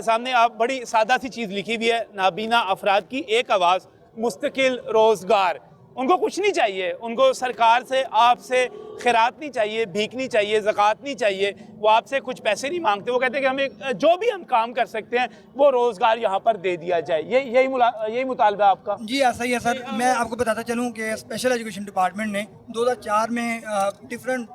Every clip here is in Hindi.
आपके सामने आप बड़ी सादा सी चीज़ लिखी हुई है, नाबीना अफराद की एक आवाज़, मुस्तकिल रोज़गार। उनको कुछ नहीं चाहिए, उनको सरकार से आपसे खैरात नहीं चाहिए, भीख नहीं चाहिए, ज़कात नहीं चाहिए, वो आपसे कुछ पैसे नहीं मांगते। वो कहते हैं कि हमें जो भी हम काम कर सकते हैं वो रोज़गार यहाँ पर दे दिया जाए। यही मुतालबा आपका? जी ऐसा ही है सर। मैं आपको बताता चलूँ कि स्पेशल एजुकेशन डिपार्टमेंट ने 2004 में डिफरेंट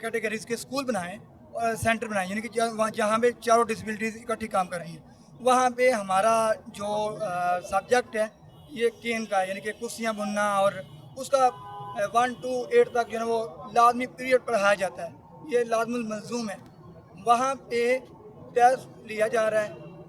कैटेगरीज के स्कूल बनाए और सेंटर बनाए, यानी कि जहाँ पे चारों डिसेबिलिटीज़ इकट्ठी काम कर रही हैं। वहाँ पे हमारा जो सब्जेक्ट है ये केन का, यानी कि कुर्सियाँ बुनना, और उसका 1 to 8 तक जो है वो लाजमी पीरियड पढ़ाया जाता है, ये लाजमुल मलजूम है। वहाँ पे टेस्ट लिया जा रहा है,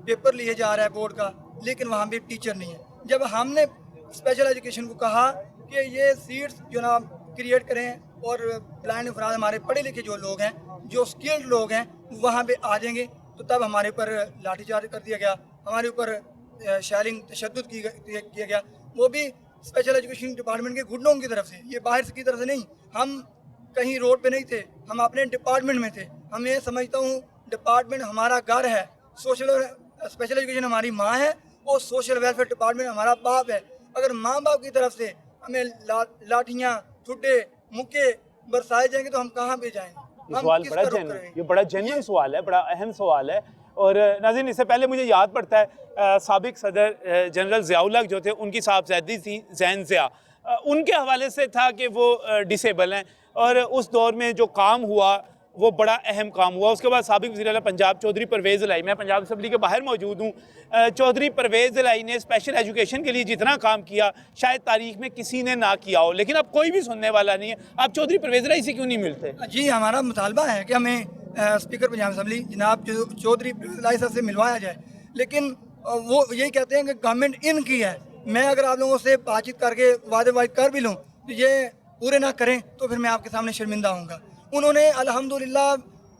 पेपर लिया जा रहा है बोर्ड का, लेकिन वहाँ पे टीचर नहीं है। जब हमने स्पेशल एजुकेशन को कहा कि ये सीट्स जो ना क्रिएट करें और ब्लाइंड अफराद, हमारे पढ़े लिखे जो लोग हैं, जो स्किल्ड लोग हैं, वहाँ पे आ जाएंगे, तो तब हमारे ऊपर लाठीचार्ज कर दिया गया, हमारे ऊपर शेलिंग तशद्दुद किया गया, वो भी स्पेशल एजुकेशन डिपार्टमेंट के गुंडों की तरफ से, ये बाहर की तरफ से नहीं। हम कहीं रोड पे नहीं थे, हम अपने डिपार्टमेंट में थे। हम ये समझता हूँ डिपार्टमेंट हमारा घर है, सोशल स्पेशल एजुकेशन हमारी माँ है और सोशल वेलफेयर डिपार्टमेंट हमारा बाप है। अगर माँ बाप की तरफ से हमें लाठियाँ, ठुड्डे, मुक्के बरसाए जाएंगे तो हम कहाँ पे जाएंगे? सवाल बड़ा ये बड़ा जेन्युइन सवाल है, बड़ा अहम सवाल है। और नाज़रीन, इससे पहले मुझे याद पड़ता है साबिक सदर जनरल ज़ियाउल हक जो थे, उनकी साहबज़ादी थी ज़ैन ज़िया, उनके हवाले से था कि वो डिसेबल हैं, और उस दौर में जो काम हुआ वो बड़ा अहम काम हुआ। उसके बाद साबिक वज़ीर आला पंजाब चौधरी परवेज़ इलाही, मैं पंजाब असम्बली के बाहर मौजूद हूँ, चौधरी परवेज़ इलाही ने स्पेशल एजुकेशन के लिए जितना काम किया शायद तारीख में किसी ने ना किया हो, लेकिन अब कोई भी सुनने वाला नहीं है। आप चौधरी परवेज़ इलाही से क्यों नहीं मिलते? जी, हमारा मुतालबा है कि हमें स्पीकर पंजाब असम्बली जनाब चौधरी परवेज़ इलाही साहब से मिलवाया जाए, लेकिन वो यही कहते हैं कि गवर्नमेंट इनकी है। मैं अगर आप लोगों से बातचीत करके वादे कर भी लूँ तो ये पूरे ना करें तो फिर मैं आपके सामने शर्मिंदा होऊंगा। उन्होंने अल्हम्दुलिल्लाह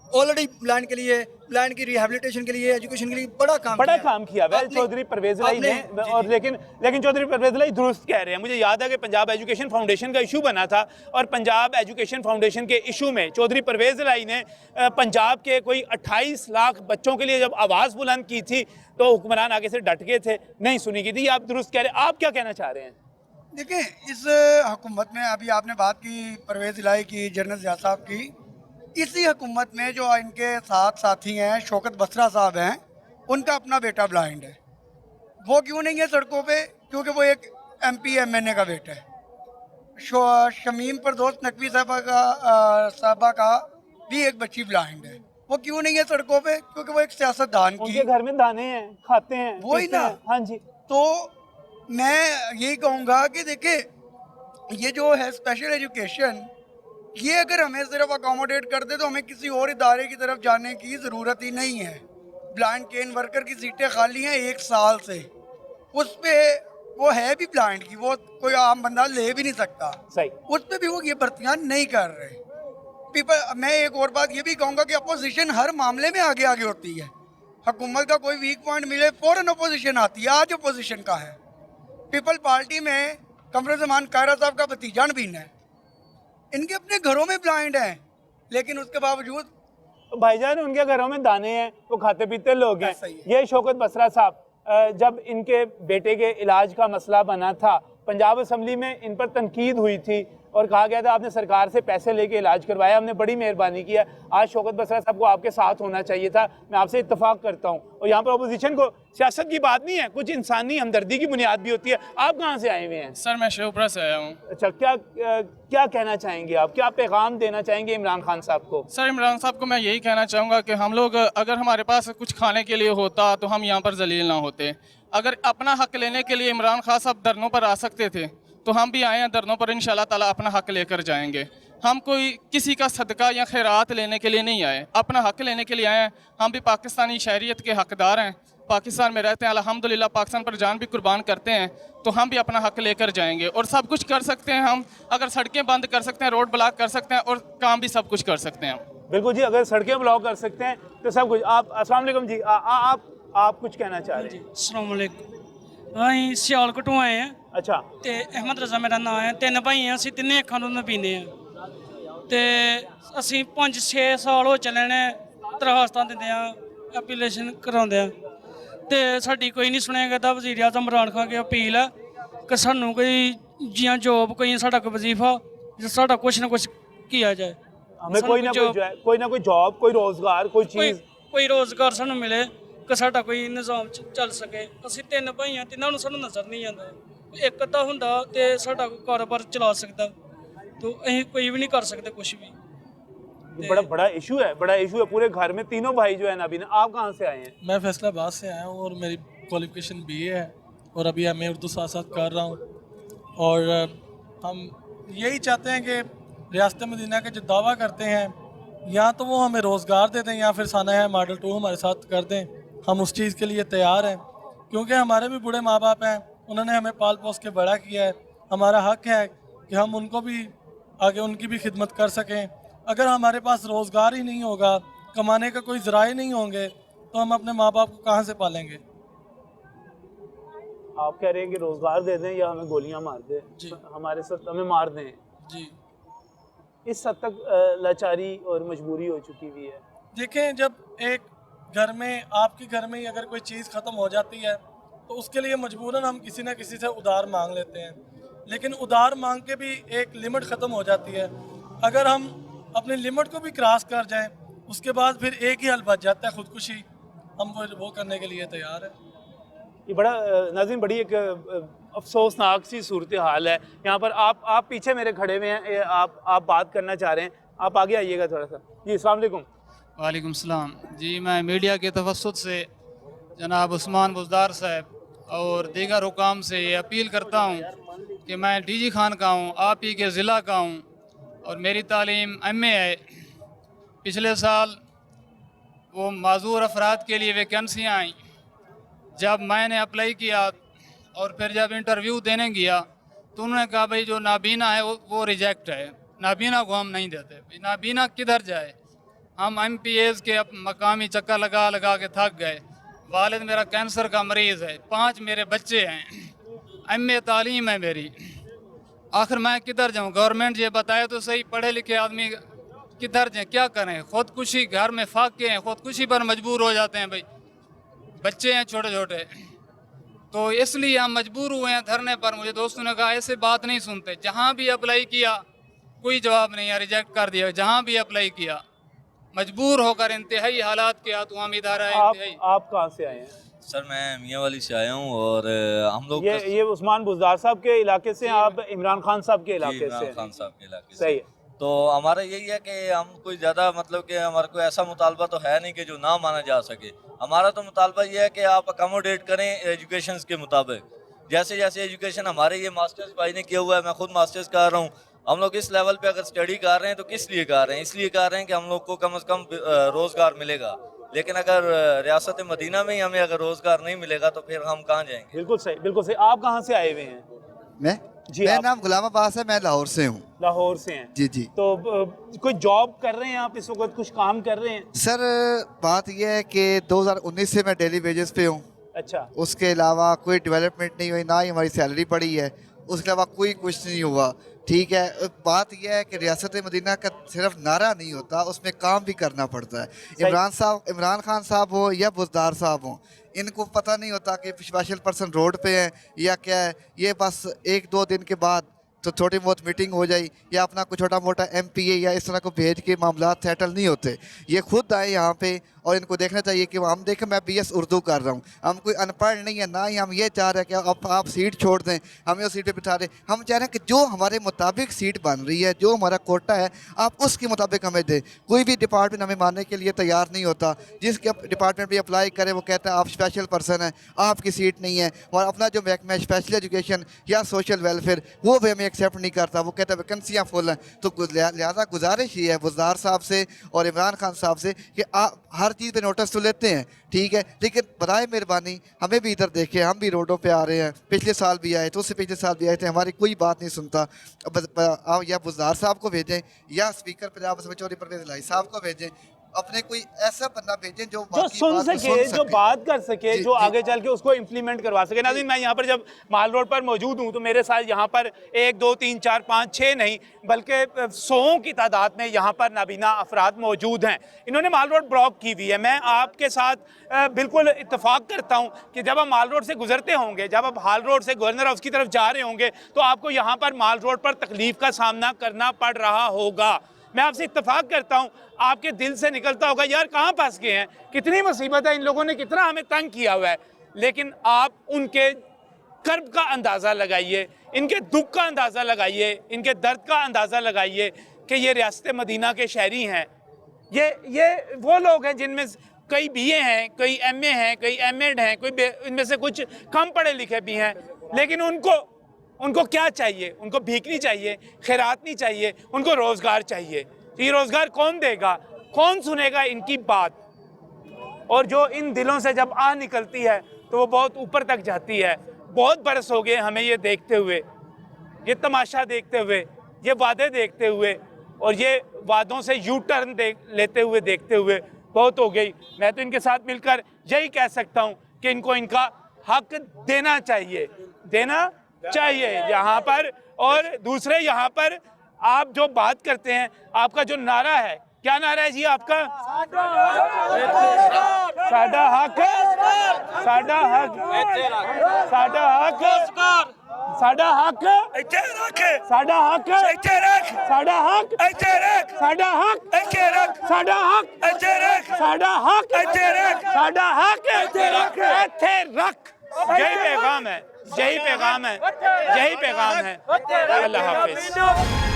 ऑलरेडी ब्लाइंड के लिए, ब्लाइंड की रिहेबिलिटेशन के लिए, एजुकेशन के लिए बड़ा काम किया चौधरी परवेज़ इलाही ने। और लेकिन चौधरी परवेज़ इलाही दुरुस्त कह रहे हैं। मुझे याद है कि पंजाब एजुकेशन फाउंडेशन का इशू बना था, और पंजाब एजुकेशन फाउंडेशन के इशू में चौधरी परवेज़ इलाही ने पंजाब के कोई 28 लाख बच्चों के लिए जब आवाज़ बुलंद की थी तो हुक्मरान आगे से डट गए थे, नहीं सुनी की थी। आप दुरुस्त कह रहे हैं, आप क्या कहना चाह रहे हैं? देखिए, इस हुकूमत में अभी आपने बात की परवेज़ इलाही की, जनरल ज़िया साहब की, इसी हुकूमत में जो इनके साथ साथी हैं, शौकत बसरा साहब हैं, उनका अपना बेटा ब्लाइंड है। वो क्यों नहीं है सड़कों पे? क्योंकि वो एक MP MNA का बेटा है। शमीम परदोस नकवी साहबा का भी एक बच्ची ब्लाइंड है। वो क्यों नहीं है सड़कों पे? क्योंकि वो एक सियासतदान की, उनके घर में दाने हैं, खाते हैं, वही ना। हाँ जी। तो मैं यही कहूँगा कि देखिए, ये जो है स्पेशल एजुकेशन, ये अगर हमें सिर्फ अकोमोडेट कर दे तो हमें किसी और इदारे की तरफ जाने की ज़रूरत ही नहीं है। ब्लाइंड केन वर्कर की सीटें खाली हैं 1 साल से, उस पर वो है भी ब्लाइंड की, वो कोई आम बंदा ले भी नहीं सकता, सही, उस पर भी वो ये भर्तियाँ नहीं कर रहे। मैं एक और बात ये भी कहूँगा कि अपोजिशन हर मामले में आगे आगे होती है। हुकूमत का कोई वीक पॉइंट मिले फ़ौरन अपोजिशन आती है। आज अपोजिशन का है, पीपल पार्टी में कमरुज़्ज़मान कायरा साहब का भतीजा नबीन है, इनके अपने घरों में ब्लाइंड हैं, लेकिन उसके बावजूद भाईजान उनके घरों में दाने हैं, वो खाते पीते लोग हैं। ये शौकत बसरा साहब, जब इनके बेटे के इलाज का मसला बना था, पंजाब असम्बली में इन पर तनकीद हुई थी और कहा गया था आपने सरकार से पैसे लेके इलाज करवाया, हमने बड़ी मेहरबानी किया। आज शौकत बसरा साहब को आपके साथ होना चाहिए था, मैं आपसे इत्तफाक करता हूँ। और यहाँ पर अपोजिशन को सियासत की बात नहीं है, कुछ इंसानी हमदर्दी की बुनियाद भी होती है। आप कहाँ से आए हुए हैं? सर मैं शेखपुरा से आया हूँ। अच्छा, क्या कहना चाहेंगे आप, क्या पैगाम देना चाहेंगे इमरान खान साहब को? सर इमरान साहब को मैं यही कहना चाहूँगा कि हम लोग, अगर हमारे पास कुछ खाने के लिए होता तो हम यहाँ पर जलील ना होते। अगर अपना हक लेने के लिए इमरान खान साहब धरनों पर आ सकते थे तो हम भी आए हैं धरनों पर, इंशाल्लाह ताला अपना हक लेकर जाएंगे। हम कोई किसी का सदका या खैरात लेने के लिए नहीं आए, अपना हक लेने के लिए आए हैं। हम भी पाकिस्तानी शहरियत के हकदार हैं, पाकिस्तान में रहते हैं, अल्हम्दुलिल्लाह पाकिस्तान पर जान भी कुर्बान करते हैं, तो हम भी अपना हक लेकर जाएंगे और सब कुछ कर सकते हैं। हम अगर सड़कें बंद कर सकते हैं, रोड ब्लॉक कर सकते हैं और काम भी सब कुछ कर सकते हैं। बिल्कुल जी, अगर सड़कें ब्लॉक कर सकते हैं तो सब कुछ। आप अस्सलाम वालेकुम जी, आप कुछ कहना चाह रहे हैं? अस्सलाम वालेकुम। ਅਸੀਂ ਸਿਆਲਕੋਟੋਂ ਆਏ ਆ अच्छा, ਤੇ ਅਹਿਮਦ ਰਜ਼ਾ ਮੇਰਾ ਨਾਮ ਹੈ। 3 ਭਾਈ ਆ ਅਸੀਂ, ਤਿੰਨੇ ਅੱਖਾਂ ਤੋਂ ਪੀਂਦੇ ਆ ਤੇ ਅਸੀਂ 5-6 ਸਾਲ ਹੋ ਚੱਲੇ ਨੇ ਦਰਖਾਸਤਾਂ ਦਿੰਦੇ ਆ, ਐਪਲੀਕੇਸ਼ਨ ਕਰਾਉਂਦੇ ਆ ਤੇ ਸਾਡੀ ਕੋਈ ਨਹੀਂ ਸੁਣਿਆ ਕਰਦਾ। ਵਜ਼ੀਰ ਆਜ਼ਮ ਇਮਰਾਨ ਖਾਨ ਅੱਗੇ ਅਪੀਲ ਹੈ ਕਿ ਸਾਨੂੰ ਕੋਈ ਜੀਆਂ ਜੋਬ ਕੋਈ ਸਾਡਾ ਕੋਈ ਵਜ਼ੀਫਾ ਜਾਂ ਸਾਡਾ ਕੁਛ ਨਾ ਕੁਛ किया जाए। हमें कोई ना कोई जॉब, कोई रोजगार, कोई चीज़, कोई रोजगार सानू मिले कि साडा कोई निज़ाम चल सके। ਅਸੀਂ ਤਿੰਨ ਭਾਈ ਹਾਂ, ਤਿੰਨਾਂ ਨੂੰ ਸਾਨੂੰ ਨਜ਼ਰ ਨਹੀਂ ਆਉਂਦਾ। ਇੱਕ ਅੱਧਾ ਹੁੰਦਾ ਤੇ ਸਾਡਾ ਕੋਈ ਕਾਰੋਬਾਰ ਚਲਾ ਸਕਦਾ, तो ਅਸੀਂ ਕੋਈ ਵੀ ਨਹੀਂ ਕਰ ਸਕਦੇ ਕੁਝ भी। बड़ा बड़ा इशू है, बड़ा इशू है पूरे घर में। तीनों भाई जो है ना, अभी आप कहाँ से आए हैं? मैं फैसलाबाद से आया हूँ और मेरी क्वालिफिकेशन BA है और अभी MA उर्दू साथ साथ कर रहा हूँ। और हम यही चाहते हैं कि रियासत मदीना के जो दावा करते हैं या तो वो हमें रोज़गार दे दें या फिर साना है मॉडल 2 हमारे साथ कर दें। हम उस चीज़ के लिए तैयार हैं, क्योंकि हमारे भी बूढ़े माँ बाप हैं, उन्होंने हमें पाल पोस के बड़ा किया है। हमारा हक है कि हम उनको भी आगे उनकी भी खिदमत कर सकें। अगर हमारे पास रोज़गार ही नहीं होगा, कमाने का कोई ज़राए नहीं होंगे, तो हम अपने माँ बाप को कहाँ से पालेंगे। आप कह रहे हैं कि रोज़गार दे दें या हमें गोलियाँ मार दें, हमारे साथ हमें मार दें जी। इस हद तक लाचारी और मजबूरी हो चुकी हुई है। देखें, जब एक घर में आपके घर में ही अगर कोई चीज़ ख़त्म हो जाती है तो उसके लिए मजबूरन हम किसी न किसी से उधार मांग लेते हैं, लेकिन उधार मांग के भी एक लिमिट ख़त्म हो जाती है। अगर हम अपनी लिमिट को भी क्रॉस कर जाएं, उसके बाद फिर एक ही हल बच जाता है, ख़ुदकुशी। हम वो करने के लिए तैयार हैं। ये बड़ा नाज़रीन बड़ी एक अफसोसनाक सी सूरत हाल है। यहाँ पर आप पीछे मेरे खड़े हुए हैं, आप बात करना चाह रहे हैं, आप आगे आइएगा थोड़ा सा। जी अस्सलाम वालेकुम। वालेकुम सलाम जी। मैं मीडिया के तवस्सुत से जनाब उस्मान बुज़दार साहब और दीगर हुकाम से ये अपील करता हूँ कि मैं DG खान का हूँ, आप ही के ज़िला का हूँ और मेरी तालीम MA है। पिछले साल वो माज़ूर अफराद के लिए वैकेंसियाँ आई, जब मैंने अप्लाई किया और फिर जब इंटरव्यू देने गया तो उन्होंने कहा भाई जो नाबीना है वो रिजेक्ट है, नाबीना को हम नहीं देते। नाबीना किधर जाए? हम MPAs के अब मकामी चक्कर लगा लगा के थक गए। वालिद मेरा कैंसर का मरीज़ है, 5 मेरे बच्चे हैं, MA तालीम है मेरी। आखिर मैं किधर जाऊँ? गवर्नमेंट ये बताए तो सही, पढ़े लिखे आदमी किधर जाएँ, क्या करें? ख़ुदकुशी, घर में फाके हैं, ख़ुदकुशी पर मजबूर हो जाते हैं भाई, बच्चे हैं छोटे छोटे। तो इसलिए हम मजबूर हुए हैं धरने पर। मुझे दोस्तों ने कहा ऐसे बात नहीं सुनते, जहाँ भी अप्लाई किया कोई जवाब नहीं है, रिजेक्ट कर दिया। जहाँ भी अप्लाई किया मजबूर होकर इंतहाई हालात के हाथ हम इधर आए। आप कहाँ से आए हैं? सर मैं मियाँ वाली से आया हूँ और हम लोग ये उस्मान बुज़दार साहब के इलाके से, आप इमरान खान साहब के इलाके से? इमरान खान साहब के इलाके से। सही है। तो हमारा यही है कि हम कोई ज़्यादा मतलब कि हमारा कोई ऐसा मुतालबा तो है नहीं कि जो ना माना जा सके। हमारा तो मुतालबा ये है कि आप अकोमोडेट करें एजुकेशन के मुताबिक। जैसे जैसे एजुकेशन हमारे ये मास्टर्स भाई ने किया हुआ है, मैं खुद मास्टर्स कर रहा हूँ। हम लोग इस लेवल पे अगर स्टडी कर रहे हैं तो किस लिए कर रहे हैं? इसलिए कर रहे हैं कि हम लोग को कम से कम रोज़गार मिलेगा। लेकिन अगर रियासत मदीना में ही हमें अगर रोज़गार नहीं मिलेगा तो फिर हम कहाँ जाएंगे? बिल्कुल सही, बिल्कुल सही। आप कहाँ से आए हुए हैं? मैं जी, मेरा नाम गुलाम अब्बास है, मैं लाहौर से हूँ। लाहौर से हैं? जी जी। तो कोई जॉब कर रहे हैं आप इस वक्त, कुछ काम कर रहे हैं? सर बात यह है कि 2019 से मैं डेली वेजेस पे हूँ। अच्छा। उसके अलावा कोई डेवलपमेंट नहीं हुई, ना ही हमारी सैलरी बढ़ी है, उसके अलावा कोई कुछ नहीं हुआ। ठीक है, बात यह है कि रियासत मदीना का सिर्फ नारा नहीं होता, उसमें काम भी करना पड़ता है। इमरान खान साहब हो या बुज़दार साहब हो, इनको पता नहीं होता कि स्पेशल पर्सन रोड पे है या क्या है। ये बस 1-2 दिन के बाद तो छोटी बहुत मीटिंग हो जाए या अपना कोई छोटा मोटा MPA या इस तरह को भेज के मामला सेटल नहीं होते। ये खुद आए यहाँ पे और इनको देखना चाहिए कि हम देखें, मैं BS उर्दू कर रहा हूँ, हम कोई अनपढ़ नहीं है, ना ही हम ये चाह रहे हैं कि आप सीट छोड़ दें, हमें उस सीट पे बिठा दें। हम चाह रहे हैं कि जो हमारे मुताबिक सीट बन रही है, जो हमारा कोटा है, आप उसके मुताबिक हमें दें। कोई भी डिपार्टमेंट हमें मानने के लिए तैयार नहीं होता। जिसके डिपार्टमेंट भी अप्लाई करे वो कहता है आप स्पेशल पर्सन हैं, आपकी सीट नहीं है। और अपना जो महकमा है स्पेशल एजुकेशन या सोशल वेलफेयर, वो भी हमें एक्सेप्ट नहीं करता, वो कहता है वैकेंसियाँ फुल हैं। तो लिहाजा गुजारिश ही है बुज़दार साहब से और इमरान खान साहब से कि आप हर चीज़ पे नोटिस तो लेते हैं, ठीक है, लेकिन बराए मेहरबानी हमें भी इधर देखें। हम भी रोडों पे आ रहे हैं, पिछले साल भी आए थे, उससे पिछले साल भी आए थे, हमारी कोई बात नहीं सुनता। अब या बुज़दार साहब को भेजें या स्पीकर पंजाब असम्बली चौधरी परवेज़ इलाही साहब को भेजें, अपने कोई ऐसा बंदा भेजें जो जो बाकी सुन बात को सके, जो बात कर सके, जी, जो जी। आगे चल के उसको इम्प्लीमेंट करवा सके। नाज़रीन, मैं यहाँ पर जब माल रोड पर मौजूद हूँ तो मेरे साथ यहाँ पर 1 2 3 4 5 6 नहीं बल्कि 100 की तादाद में यहाँ पर नाबीना अफराद मौजूद हैं। इन्होंने माल रोड ब्लॉक की हुई है। मैं आपके साथ बिल्कुल इत्तेफाक करता हूँ कि जब आप माल रोड से गुजरते होंगे, जब आप हाल रोड से गवर्नर हाउस की तरफ जा रहे होंगे तो आपको यहाँ पर माल रोड पर तकलीफ का सामना करना पड़ रहा होगा। मैं आपसे इत्तेफाक करता हूं, आपके दिल से निकलता होगा यार कहां फंस गए हैं, कितनी मुसीबत है, इन लोगों ने कितना हमें तंग किया हुआ है। लेकिन आप उनके कर्ब का अंदाज़ा लगाइए, इनके दुख का अंदाज़ा लगाइए, इनके दर्द का अंदाज़ा लगाइए कि ये रियासत मदीना के शहरी हैं। ये वो लोग हैं जिनमें कई BA हैं, कई MA हैं, कई MEd हैं, कोई इनमें से कुछ कम पढ़े लिखे भी हैं, लेकिन उनको क्या चाहिए? उनको भीख नहीं चाहिए, खैरात नहीं चाहिए, उनको रोज़गार चाहिए। तो ये रोज़गार कौन देगा? कौन सुनेगा इनकी बात? और जो इन दिलों से जब आह निकलती है तो वो बहुत ऊपर तक जाती है। बहुत बरस हो गए हमें ये देखते हुए, ये तमाशा देखते हुए, ये वादे देखते हुए और ये वादों से यू टर्न लेते हुए देखते हुए बहुत हो गई। मैं तो इनके साथ मिलकर यही कह सकता हूँ कि इनको इनका हक देना चाहिए यहाँ पर। और दूसरे यहाँ पर आप जो बात करते हैं, आपका जो नारा है, क्या नारा है जी आपका? साडा हक, साडा हक, साडा हक, साडा हक, साडा हक, साडा हक, साडा हक, साडा हक, साडा हक, साडा हक, इत्थे रख। यही पैगाम है, यही पैगाम है, यही पैगाम है। अल्लाह हाफिज।